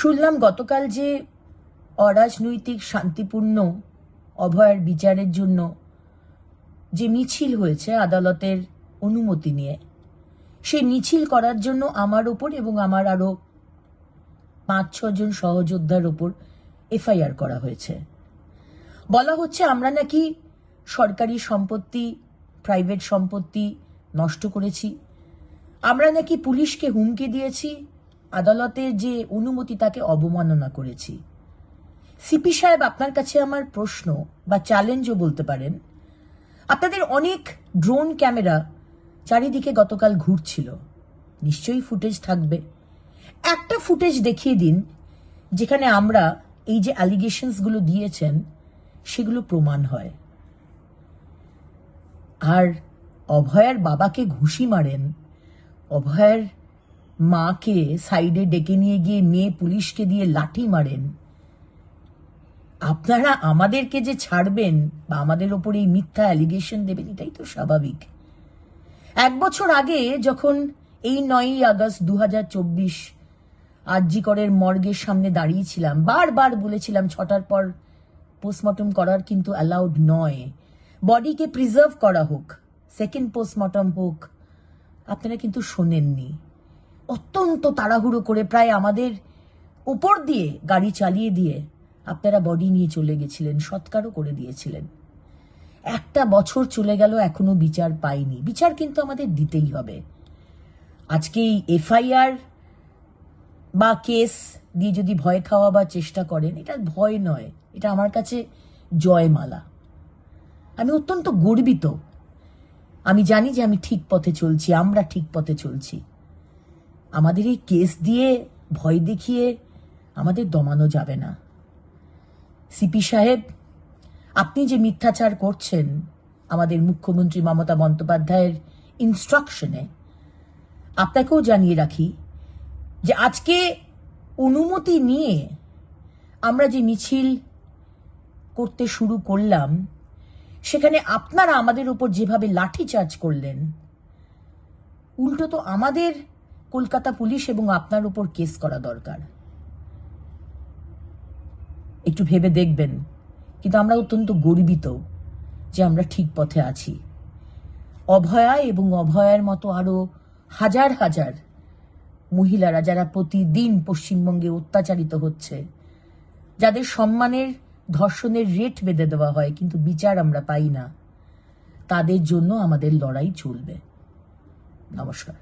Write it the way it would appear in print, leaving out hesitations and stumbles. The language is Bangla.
শুনলাম গতকাল যে অরাজনৈতিক শান্তিপূর্ণ অভয়ার বিচারের জন্য যে মিছিল হয়েছে আদালতের অনুমতি নিয়ে, সেই মিছিল করার জন্য আমার ওপর এবং আমার আরো 5-6 জন সহযোদ্ধার ওপর এফআইআর করা হয়েছে। বলা হচ্ছে আমরা নাকি সরকারি সম্পত্তি, প্রাইভেট সম্পত্তি নষ্ট করেছি, আমরা নাকি পুলিশকে হুমকি দিয়েছি, আদালতের যে অনুমতি তাকে অবমাননা করেছি। সিপি সাহেব, আপনার কাছে আমার প্রশ্ন বা চ্যালেঞ্জও বলতে পারেন, আপনাদের অনেক ড্রোন ক্যামেরা চারিদিকে গতকাল ঘুরছিল, নিশ্চয়ই ফুটেজ থাকবে। একটা ফুটেজ দেখিয়ে দিন যেখানে আমরা এই যে অ্যালিগেশনসগুলো দিয়েছেন সেগুলো প্রমাণ হয়। আর অভয়ার বাবাকে ঘুষি মারেন, অভয়ার মাকে সাইডে ডেকে নিয়ে গিয়ে মেয়ে পুলিশকে দিয়ে লাঠি মারেন। আপনারা আমাদেরকে যে ছাড়বেন বা আমাদের ওপর এই মিথ্যা অ্যালিগেশন দেবেন, এটাই তো স্বাভাবিক। 1 বছর আগে যখন এই 9ই আগস্ট 2024 আরজি করের মর্গের সামনে দাঁড়িয়েছিলাম, বারবার বলেছিলাম 6টার পর পোস্টমর্টম করার কিন্তু অ্যালাউড নয়, বডিকে প্রিজার্ভ করা হোক, সেকেন্ড পোস্টমর্টম হোক। আপনারা কিন্তু শোনেননি। অত্যন্ত তাড়াহুড়ো করে প্রায় আমাদের উপর দিয়ে গাড়ি চালিয়ে দিয়ে আপনারা বডি নিয়ে চলে গেছিলেন, সৎকারও করে দিয়েছিলেন। 1 বছর চলে গেল, এখনো বিচার পাইনি। বিচার কিন্তু আমাদের দিতেই হবে। আজকে এই এফআইআর বা কেস দিয়ে যদি ভয় খাওয়াবার চেষ্টা করেন, এটা ভয় নয়, এটা আমার কাছে জয়মালা। আমি অত্যন্ত গর্বিত। আমি জানি যে আমি ঠিক পথে চলছি, আমরা ঠিক পথে চলছি। আমাদের এই কেস দিয়ে ভয় দেখিয়ে আমাদের দমানো যাবে না। সিপি সাহেব, আপনি যে মিথ্যাচার করছেন আমাদের মুখ্যমন্ত্রী মমতা বন্দ্যোপাধ্যায়ের ইনস্ট্রাকশনে, আপনাকেও জানিয়ে রাখি যে আজকে অনুমতি নিয়ে আমরা যে মিছিল করতে শুরু করলাম, সেখানে আপনারা আমাদের উপর যেভাবে লাঠিচার্জ করলেন, উল্টো তো আমাদের কলকাতা পুলিশ এবং আপনার উপর কেস করা দরকার। একটু ভেবে দেখবেন। কিন্তু আমরা অত্যন্ত গর্বিত যে আমরা ঠিক পথে আছি। অভয়া এবং অভয়ার মতো আরো হাজার হাজার মহিলারা যারা প্রতিদিন পশ্চিমবঙ্গে অত্যাচারিত হচ্ছে, যাদের সম্মানের ধর্ষণের রেট বেঁধে দেওয়া হয় কিন্তু বিচার আমরা পাই না, তাদের জন্য আমাদের লড়াই চলবে। নমস্কার।